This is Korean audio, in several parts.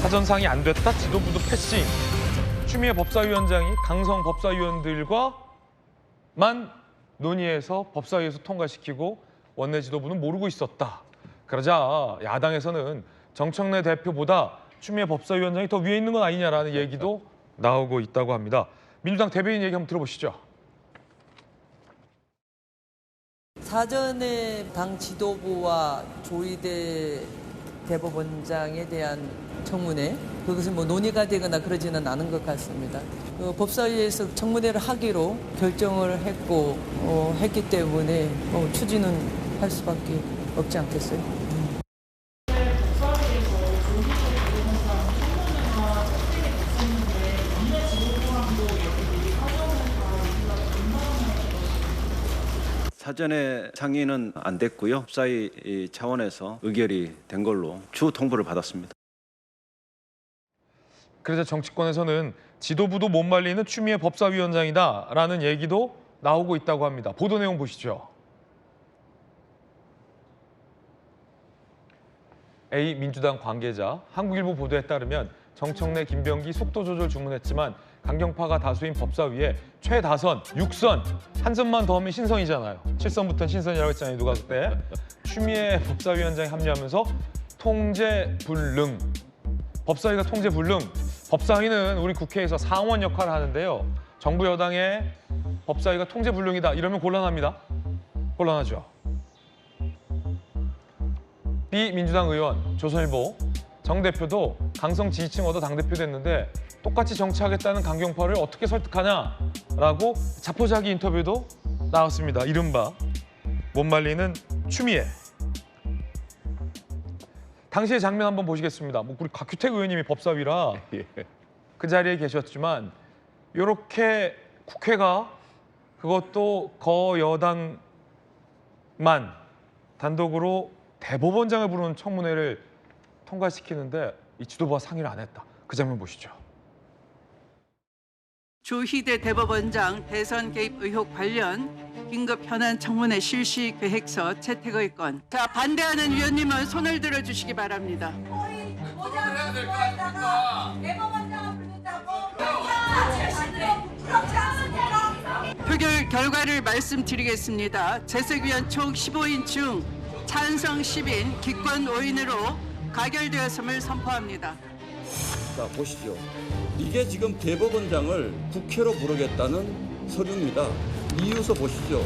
사전상이 안 됐다. 지도부도 패싱. 추미애 법사위원장이 강성 법사위원들과만 논의해서 법사위에서 통과시키고 원내 지도부는 모르고 있었다. 그러자 야당에서는 정청래 대표보다 추미애 법사위원장이 더 위에 있는 건 아니냐라는 얘기도 나오고 있다고 합니다. 민주당 대변인 얘기 한번 들어보시죠. 사전에 당 지도부와 조희대 대법원장에 대한 청문회, 그것이 뭐 논의가 되거나 그러지는 않은 것 같습니다. 법사위에서 청문회를 하기로 결정을 했기 때문에 추진은 할 수밖에 없지 않겠어요. 사전에 상의는 안 됐고요. 법사위 차원에서 의결이 된 걸로 추후 통보를 받았습니다. 그래서 정치권에서는 지도부도 못 말리는 추미애 법사위원장이다라는 얘기도 나오고 있다고 합니다. 보도 내용 보시죠. A 민주당 관계자, 한국일보 보도에 따르면 정청래, 김병기 속도 조절 주문했지만 강경파가 다수인 법사위에 최다선 6선, 한 선만 더 하면 신선이잖아요. 7선부터는 신선이라고 했잖아요, 누가 그때. 추미애 법사위원장이 합류하면서 통제 불능. 법사위가 통제 불능. 법사위는 우리 국회에서 상원 역할을 하는데요. 정부 여당의 법사위가 통제 불능이다. 이러면 곤란합니다. 곤란하죠. B 민주당 의원, 조선일보. 정 대표도 강성 지지층 얻어 당대표 됐는데 똑같이 정치하겠다는 강경파를 어떻게 설득하냐라고 자포자기 인터뷰도 나왔습니다. 이른바 못 말리는 추미애. 당시의 장면 한번 보시겠습니다. 우리 곽규택 의원님이 법사위라 그 자리에 계셨지만 이렇게 국회가 그것도 거여당만 단독으로 대법원장을 부르는 청문회를 통과시키는데 이 지도부와 상의를 안 했다. 그 장면 보시죠. 조희대 대법원장 대선 개입 의혹 관련 긴급 현안 청문회 실시 계획서 채택의 건. 자, 반대하는 위원님은 손을 들어주시기 바랍니다. 표결 결과를 말씀드리겠습니다. 재석위원 총 15인 중 찬성 10인, 기권 5인으로 가결되었음을 선포합니다. 자, 보시죠. 이게 지금 대법원장을 국회로 부르겠다는 서류입니다. 이유서 보시죠.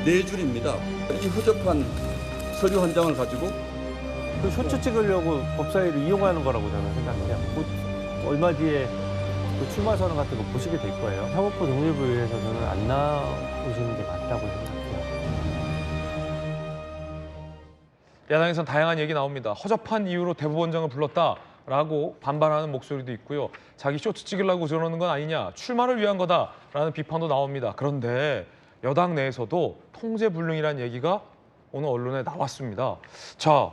4줄입니다. 이 허접한 서류 한 장을 가지고 그 쇼츠 찍으려고 법사위를 이용하는 거라고 저는 생각해요. 곧 얼마 뒤에 그 출마 선언 같은 거 보시게 될 거예요. 사법부 독립을 위해서 저는 안 나오시는 게 맞다고 생각해요. 야당에선 다양한 얘기 나옵니다. 허접한 이유로 대법원장을 불렀다라고 반발하는 목소리도 있고요. 자기 쇼트 찍으려고 저러는 건 아니냐, 출마를 위한 거다라는 비판도 나옵니다. 그런데 여당 내에서도 통제불능이라는 얘기가 오늘 언론에 나왔습니다. 자,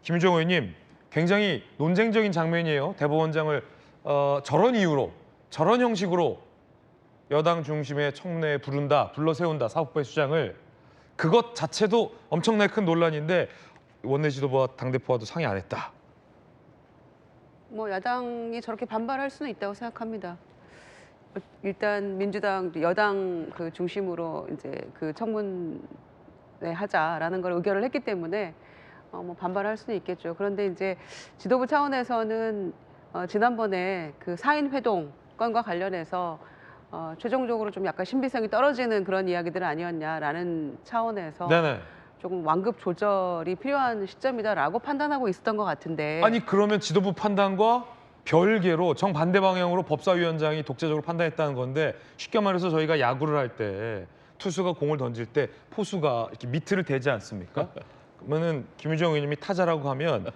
김유정 의원님, 굉장히 논쟁적인 장면이에요. 대법원장을 저런 이유로, 저런 형식으로 여당 중심의 청문회에 불러 세운다, 사법부의 수장을. 그것 자체도 엄청나게 큰 논란인데 원내 지도부와 당대표와도 상의 안 했다. 뭐 야당이 저렇게 반발할 수는 있다고 생각합니다. 일단 민주당, 여당 그 중심으로 이제 그 청문회 하자라는 걸 의결을 했기 때문에 뭐 반발할 수는 있겠죠. 그런데 이제 지도부 차원에서는 지난번에 그 4인 회동 건과 관련해서 최종적으로 좀 약간 신빙성이 떨어지는 그런 이야기들은 아니었냐라는 차원에서 네네. 조금 완급 조절이 필요한 시점이다라고 판단하고 있었던 것 같은데. 아니 그러면 지도부 판단과 별개로 정반대 방향으로 법사위원장이 독자적으로 판단했다는 건데, 쉽게 말해서 저희가 야구를 할 때 투수가 공을 던질 때 포수가 이렇게 미트를 대지 않습니까? 그러면은 김유정 의원님이 타자라고 하면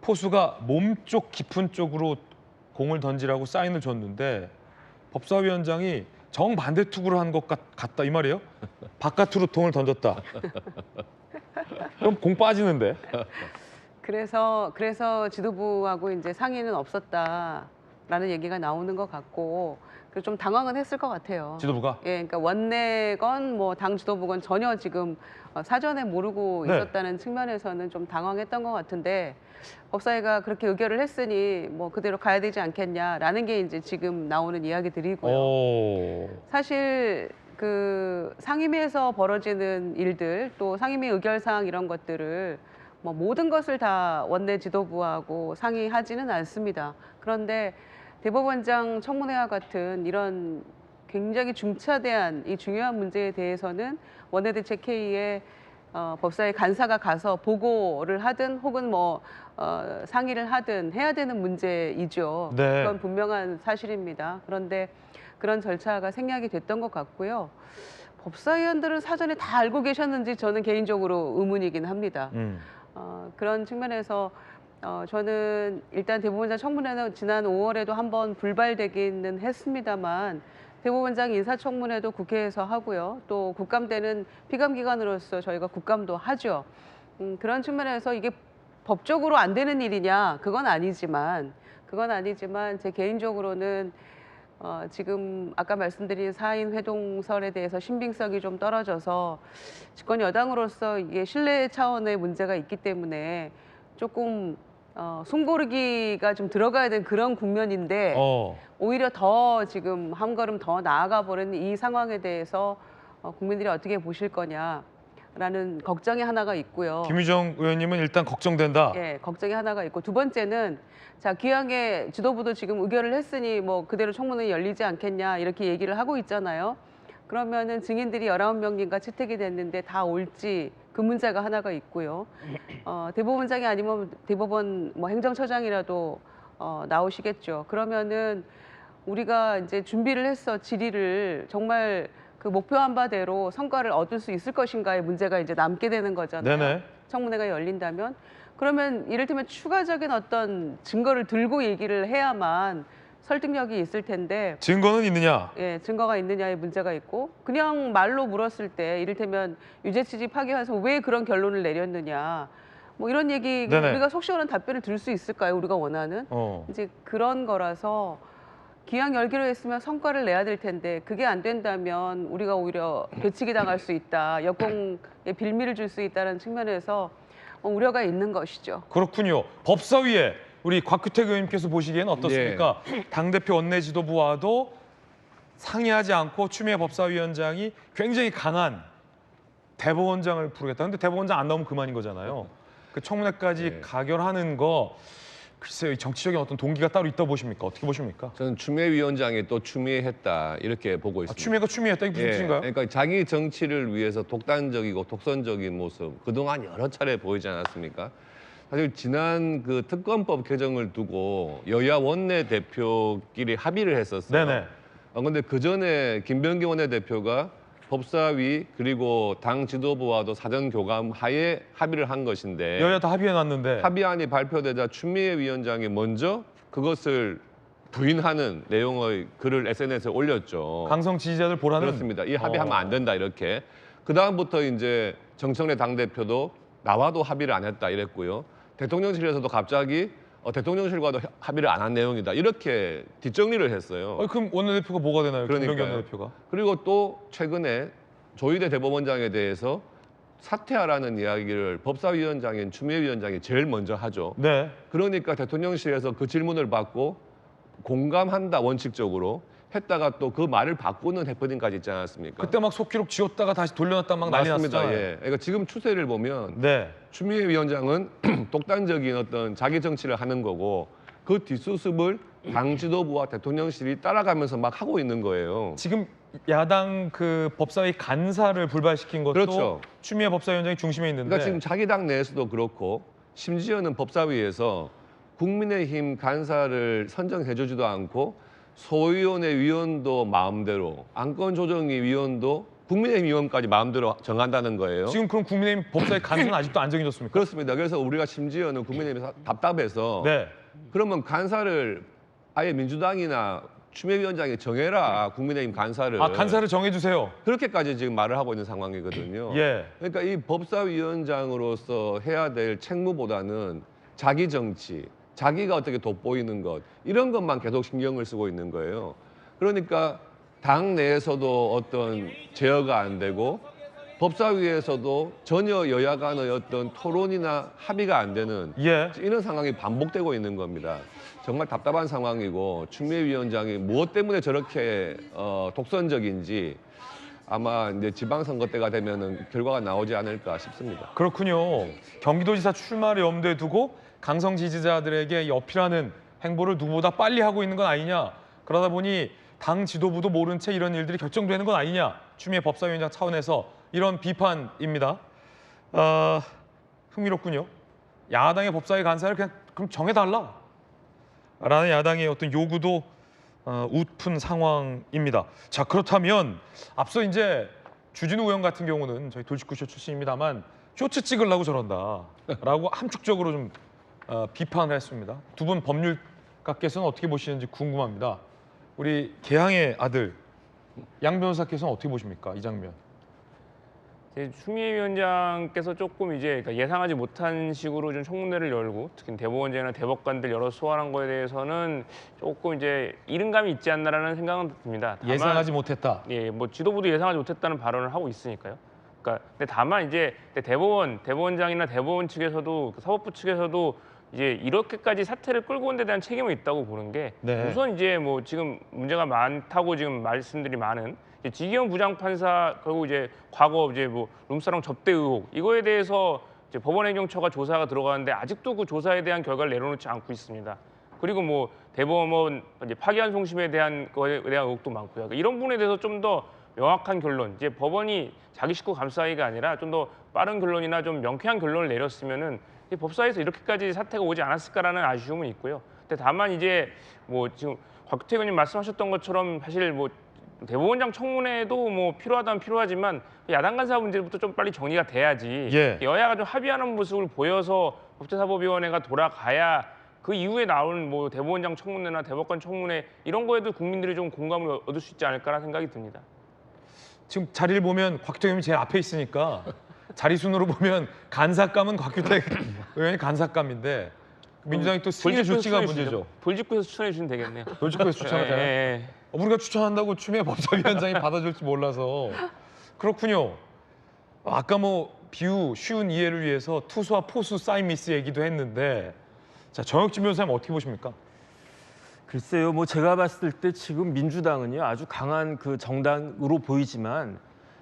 포수가 몸쪽 깊은 쪽으로 공을 던지라고 사인을 줬는데 법사위원장이 정반대 투구를 한 것 같다 이 말이에요? 바깥으로 공을 던졌다. 그럼 공 빠지는데. 그래서 지도부하고 이제 상의는 없었다라는 얘기가 나오는 것 같고, 좀 당황은 했을 것 같아요. 지도부가? 예, 그러니까 원내건 뭐 당 지도부건 전혀 지금 사전에 모르고 네. 있었다는 측면에서는 좀 당황했던 것 같은데 법사위가 그렇게 의결을 했으니 뭐 그대로 가야 되지 않겠냐라는 게 이제 지금 나오는 이야기들이고요. 오. 사실 그 상임위에서 벌어지는 일들 또 상임위 의결사항 이런 것들을 뭐 모든 것을 다 원내 지도부하고 상의하지는 않습니다. 그런데 대법원장 청문회와 같은 이런 굉장히 중차대한 이 중요한 문제에 대해서는 원내대책회의에 법사위 간사가 가서 보고를 하든 혹은 뭐 상의를 하든 해야 되는 문제이죠. 네. 그건 분명한 사실입니다. 그런데 그런 절차가 생략이 됐던 것 같고요. 법사위원들은 사전에 다 알고 계셨는지 저는 개인적으로 의문이긴 합니다. 그런 측면에서 저는 일단 대법원장 청문회는 지난 5월에도 한번 불발되기는 했습니다만 대법원장 인사청문회도 국회에서 하고요. 또 국감때는 피감기관으로서 저희가 국감도 하죠. 그런 측면에서 이게 법적으로 안 되는 일이냐? 그건 아니지만 제 개인적으로는 지금 아까 말씀드린 4인 회동설에 대해서 신빙성이 좀 떨어져서 집권 여당으로서 이게 신뢰 차원의 문제가 있기 때문에 조금 숨고르기가 좀 들어가야 되는 그런 국면인데 오히려 더 지금 한 걸음 더 나아가 버린 이 상황에 대해서 국민들이 어떻게 보실 거냐라는 걱정이 하나가 있고요. 김유정 의원님은 일단 걱정된다. 예, 걱정이 하나가 있고 두 번째는 자 기왕에 지도부도 지금 의결을 했으니 뭐 그대로 청문회 열리지 않겠냐 이렇게 얘기를 하고 있잖아요. 그러면은 증인들이 19명인가 채택이 됐는데 다 올지 그 문제가 하나가 있고요. 대법원장이 아니면 대법원 뭐 행정처장이라도 나오시겠죠. 그러면은 우리가 이제 준비를 해서 질의를 정말 그 목표한 바대로 성과를 얻을 수 있을 것인가의 문제가 이제 남게 되는 거잖아요. 네네. 청문회가 열린다면 그러면 이를테면 추가적인 어떤 증거를 들고 얘기를 해야만 설득력이 있을 텐데 증거는 있느냐? 예, 증거가 있느냐의 문제가 있고 그냥 말로 물었을 때 이를테면 유죄 취지 파기해서 왜 그런 결론을 내렸느냐 뭐 이런 얘기 네네. 우리가 속 시원한 답변을 들을 수 있을까요? 우리가 원하는 이제 그런 거라서 기왕 열기로 했으면 성과를 내야 될 텐데 그게 안 된다면 우리가 오히려 배치기 당할 수 있다 역공에 빌미를 줄 수 있다는 측면에서 우려가 있는 것이죠. 그렇군요. 법사위에 우리 곽규택 의원님께서 보시기에는 어떻습니까? 당대표 원내 지도부와도 상의하지 않고 추미애 법사위원장이 굉장히 강한 대법원장을 부르겠다. 근데 대법원장 안 나오면 그만인 거잖아요. 그 청문회까지 가결하는 거 글쎄요. 이 정치적인 어떤 동기가 따로 있다고 보십니까? 어떻게 보십니까? 저는 추미애 위원장이 또 추미애했다 이렇게 보고 있습니다. 추미애가 추미애했다? 이게 무슨 뜻인가요? 그러니까 자기 정치를 위해서 독단적이고 독선적인 모습 그동안 여러 차례 보이지 않았습니까? 사실 지난 그 특검법 개정을 두고 여야 원내 대표끼리 합의를 했었어요. 네네. 근데 그 전에 김병기 원내대표가 법사위 그리고 당 지도부와도 사전 교감 하에 합의를 한 것인데 여야 다 합의해놨는데 합의안이 발표되자 추미애 위원장이 먼저 그것을 부인하는 내용의 글을 SNS에 올렸죠. 강성 지지자들 보라는 그렇습니다. 이 합의하면 안 된다 이렇게. 그 다음부터 이제 정청래 당대표도 나와도 합의를 안 했다 이랬고요. 대통령실에서도 갑자기 대통령실과도 합의를 안 한 내용이다 이렇게 뒷정리를 했어요. 그럼 원내대표가 뭐가 되나요? 김병기 그러니까요. 원내대표가. 그리고 또 최근에 조희대 대법원장에 대해서 사퇴하라는 이야기를 법사위원장인 추미애 위원장이 제일 먼저 하죠. 네. 그러니까 대통령실에서 그 질문을 받고 공감한다 원칙적으로 했다가 또 그 말을 바꾸는 해프닝까지 있지 않았습니까? 그때 막 속기록 지웠다가 다시 돌려놨다 막 난리 맞습니다. 났었잖아요. 예. 그러니까 지금 추세를 보면 네. 추미애 위원장은 독단적인 어떤 자기 정치를 하는 거고 그 뒷수습을 당 지도부와 대통령실이 따라가면서 막 하고 있는 거예요. 지금 야당 그 법사위 간사를 불발시킨 것도 그렇죠. 추미애 법사위원장이 중심에 있는데 그러니까 지금 자기 당 내에서도 그렇고 심지어는 법사위에서 국민의힘 간사를 선정해주지도 않고 소위원회 위원도 마음대로 안건조정위 위원도 국민의힘 위원까지 마음대로 정한다는 거예요. 지금 그럼 국민의힘 법사위 간사는 아직도 안 정해졌습니까? 그렇습니다. 그래서 우리가 심지어는 국민의힘이 답답해서 네. 그러면 간사를 아예 민주당이나 추미애 위원장이 정해라 국민의힘 간사를. 아 간사를 정해주세요. 그렇게까지 지금 말을 하고 있는 상황이거든요. 예. 그러니까 이 법사위원장으로서 해야 될 책무보다는 자기 정치, 자기가 어떻게 돋보이는 것 이런 것만 계속 신경을 쓰고 있는 거예요. 그러니까 당 내에서도 어떤 제어가 안 되고 법사위에서도 전혀 여야 간의 어떤 토론이나 합의가 안 되는 예. 이런 상황이 반복되고 있는 겁니다. 정말 답답한 상황이고 추미애 위원장이 무엇 때문에 저렇게 독선적인지 아마 이제 지방선거 때가 되면은 결과가 나오지 않을까 싶습니다. 그렇군요. 경기도지사 출마를 염두에 두고 강성 지지자들에게 어필하는 행보를 누구보다 빨리 하고 있는 건 아니냐. 그러다 보니 당 지도부도 모른 채 이런 일들이 결정되는 건 아니냐. 추미애 법사위원장 차원에서 이런 비판입니다. 흥미롭군요. 야당의 법사위 간사를 그냥 그럼 정해달라. 라는 야당의 어떤 요구도 웃픈 상황입니다. 자, 그렇다면 앞서 이제 주진우 의원 같은 경우는 저희 돌직구쇼 출신입니다만 쇼츠 찍으려고 저런다라고 함축적으로 좀 비판을 했습니다. 두 분 법률가께서는 어떻게 보시는지 궁금합니다. 우리 개항의 아들 양 변호사께서는 어떻게 보십니까? 이 장면. 추미애 위원장께서 조금 이제 예상하지 못한 식으로 좀 청문회를 열고 특히 대법원장이나 대법관들 여러 소환한 거에 대해서는 조금 이제 이른감이 있지 않나라는 생각은 듭니다. 다만, 예상하지 못했다. 예, 뭐 지도부도 예상하지 못했다는 발언을 하고 있으니까요. 그러니까 근데 다만 이제 대법원장이나 대법원 측에서도 사법부 측에서도 이제 이렇게까지 사태를 끌고 온 데 대한 책임이 있다고 보는 게 네. 우선 이제 뭐 지금 문제가 많다고 지금 말씀들이 많은 지기현 부장판사 그리고 이제 과거 이제 뭐 룸사롱 접대 의혹 이거에 대해서 이제 법원행정처가 조사가 들어가는데 아직도 그 조사에 대한 결과를 내려놓지 않고 있습니다. 그리고 뭐 대법원 이제 파기환 송심에 대한 거에 대한 의혹도 많고요. 이런 부분에 대해서 좀 더 명확한 결론, 이제 법원이 자기 식구 감싸기가 아니라 좀 더 빠른 결론이나 좀 명쾌한 결론을 내렸으면은 법사위에서 이렇게까지 사태가 오지 않았을까라는 아쉬움은 있고요. 근데 다만 이제 뭐 지금 곽규태 의원님 말씀하셨던 것처럼 사실 뭐 대법원장 청문회도 뭐 필요하다면 필요하지만 야당 간사 문제부터 좀 빨리 정리가 돼야지 예. 여야가 좀 합의하는 모습을 보여서 법제사법위원회가 돌아가야 그 이후에 나오는 뭐 대법원장 청문회나 대법관 청문회 이런 거에도 국민들이 좀 공감을 얻을 수 있지 않을까라는 생각이 듭니다. 지금 자리를 보면 곽규태 의원이 제일 앞에 있으니까 자리 순으로 보면 간사감은 곽규태 의원이 간사감인데 민주당이 또 승인해 줄지가 문제죠. 불직구에서 추천해 주시면 되겠네요. 돌직구에서 추천을 해요? 예. 우리가 추천한다고 추미애 법사위원장이 받아줄지 몰라서 그렇군요. 아까 뭐 비유 쉬운 이해를 위해서 투수와 포수 사인 미스 얘기도 했는데 자 정혁진 변호사님 어떻게 보십니까? 글쎄요, 뭐 제가 봤을 때 지금 민주당은요 아주 강한 그 정당으로 보이지만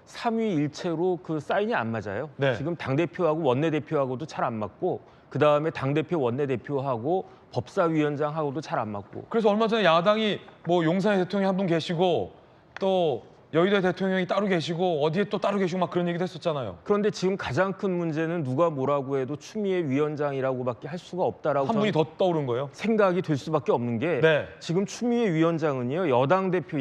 3위 일체로 그 사인이 안 맞아요. 네. 지금 당대표하고 원내대표하고도 잘 안 맞고 그 다음에 당대표 원내대표하고 법사위원장하고도 잘 안 맞고. 그래서 얼마 전에 야당이 뭐 용산에 대통령이 한 분 계시고 또 여의도에 대통령이 따로 계시고 어디에 또 따로 계시고 막 그런 얘기도 했었잖아요. 그런데 지금 가장 큰 문제는 누가 뭐라고 해도 추미애 위원장이라고밖에 할 수가 없다라고 한 분이 더 떠오른 거예요? 생각이 될 수밖에 없는 게 네. 지금 추미애 위원장은요 여당 대표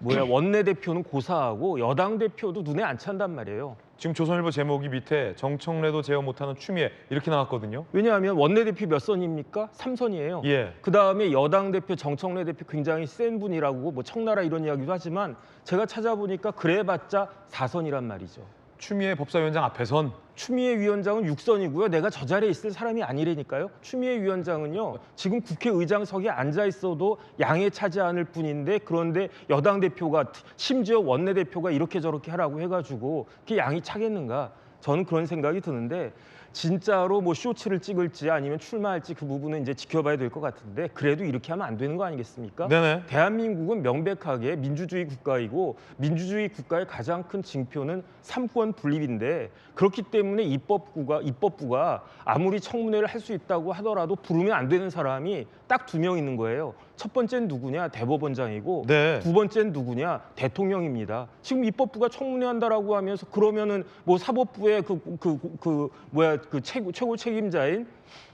원내대표는 고사하고 여당 대표도 눈에 안 찬단 말이에요. 지금 조선일보 제목이 밑에 정청래도 제어 못하는 추미애 이렇게 나왔거든요. 왜냐하면 원내대표 몇 선입니까? 3선이에요. 예. 그다음에 여당 대표 정청래 대표 굉장히 센 분이라고 뭐 청나라 이런 이야기도 하지만 제가 찾아보니까 그래봤자 4선이란 말이죠. 추미애 법사위원장 앞에선 추미애 위원장은 6선이고요. 내가 저 자리에 있을 사람이 아니라니까요. 추미애 위원장은요. 지금 국회의장석에 앉아 있어도 양에 차지 않을 뿐인데 그런데 여당 대표가 심지어 원내대표가 이렇게 저렇게 하라고 해가지고 그게 양이 차겠는가. 저는 그런 생각이 드는데 진짜로 뭐 쇼츠를 찍을지 아니면 출마할지 그 부분은 이제 지켜봐야 될 것 같은데 그래도 이렇게 하면 안 되는 거 아니겠습니까? 네네. 대한민국은 명백하게 민주주의 국가이고 민주주의 국가의 가장 큰 징표는 삼권 분립인데 그렇기 때문에 입법부가 아무리 청문회를 할 수 있다고 하더라도 부르면 안 되는 사람이 딱 2명 있는 거예요. 첫 번째는 누구냐? 대법원장이고 네. 두 번째는 누구냐? 대통령입니다. 지금 입법부가 청문회 한다라고 하면서 그러면은 뭐 사법부의 최고 책임자인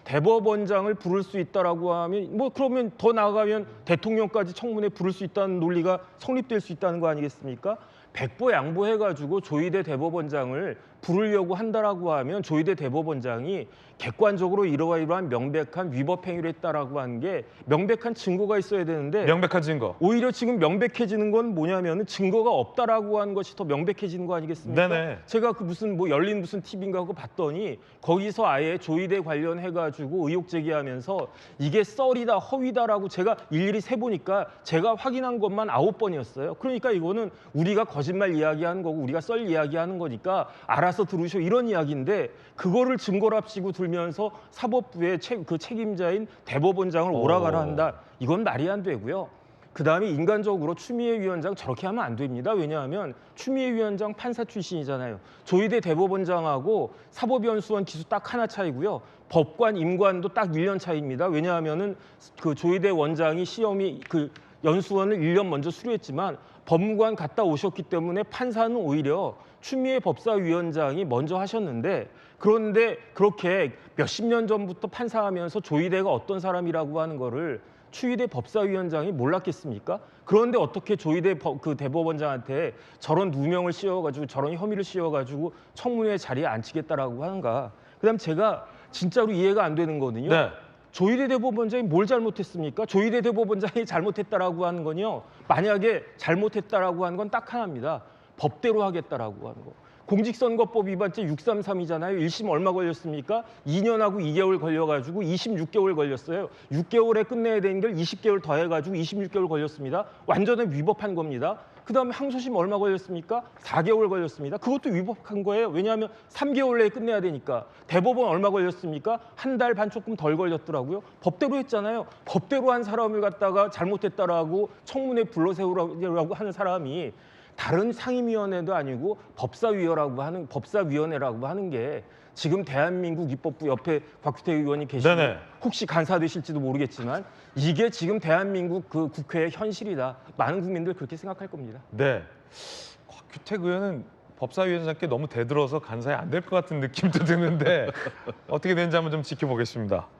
대법원장을 부를 수 있다라고 하면 뭐 그러면 더 나아가면 대통령까지 청문회 부를 수 있다는 논리가 성립될 수 있다는 거 아니겠습니까? 백보양보해가지고 조희대 대법원장을 부르려고 한다라고 하면 조희대 대법원장이 객관적으로 이러한 명백한 위법 행위를 했다라고 하는 게 명백한 증거가 있어야 되는데 명백한 증거. 오히려 지금 명백해지는 건 뭐냐면은 증거가 없다라고 하는 것이 더 명백해지는 거 아니겠습니까? 네네. 제가 그 무슨 뭐 열린 무슨 TV인가 그거 봤더니 거기서 아예 조희대 관련해 가지고 의혹 제기하면서 이게 썰이다 허위다라고 제가 일일이 세 보니까 제가 확인한 것만 9번이었어요. 그러니까 이거는 우리가 거짓말 이야기하는 거고 우리가 썰 이야기하는 거니까 알아서 들으시오 이런 이야기인데 그거를 증거랍시고 들면서 사법부의 책임자인 대법원장을 오라가라 한다. 이건 말이 안 되고요. 그다음에 인간적으로 추미애 위원장 저렇게 하면 안 됩니다. 왜냐하면 추미애 위원장 판사 출신이잖아요. 조희대 대법원장하고 사법연수원 기수 딱 하나 차이고요. 법관, 임관도 딱 1년 차이입니다. 왜냐하면은 그 조희대 원장이 시험이 그 연수원을 1년 먼저 수료했지만 법무관 갔다 오셨기 때문에 판사는 오히려 추미애 법사위원장이 먼저 하셨는데 그런데 그렇게 몇십 년 전부터 판사하면서 조희대가 어떤 사람이라고 하는 거를 추희대 법사위원장이 몰랐겠습니까? 그런데 어떻게 조희대 그 대법원장한테 저런 누명을 씌워가지고 저런 혐의를 씌워가지고 청문회 자리에 앉히겠다라고 하는가? 그다음 제가 진짜로 이해가 안 되는 거는요. 네. 조희대 대법원장이 뭘 잘못했습니까? 조희대 대법원장이 잘못했다라고 하는 건요. 만약에 잘못했다라고 하는 건 딱 하나입니다. 법대로 하겠다라고 하는 거. 공직선거법 위반죄 633이잖아요. 1심 얼마 걸렸습니까? 2년하고 2개월 걸려가지고 26개월 걸렸어요. 6개월에 끝내야 되는 걸 20개월 더해가지고 26개월 걸렸습니다. 완전히 위법한 겁니다. 그다음에 항소심 얼마 걸렸습니까? 4개월 걸렸습니다. 그것도 위법한 거예요. 왜냐하면 3개월 내에 끝내야 되니까. 대법원 얼마 걸렸습니까? 한 달 반 조금 덜 걸렸더라고요. 법대로 했잖아요. 법대로 한 사람을 갖다가 잘못했다라고 청문회 불러세우라고 하는 사람이 다른 상임위원회도 아니고 법사위원회라고 하는 게 지금 대한민국 입법부 옆에 곽규태 의원이 계시고 네네. 혹시 간사되실지도 모르겠지만 이게 지금 대한민국 그 국회의 현실이다. 많은 국민들 그렇게 생각할 겁니다. 네. 곽규택 의원은 법사위원장께 너무 대들어서 간사에 안 될 것 같은 느낌도 드는데 어떻게 되는지 한번 좀 지켜보겠습니다.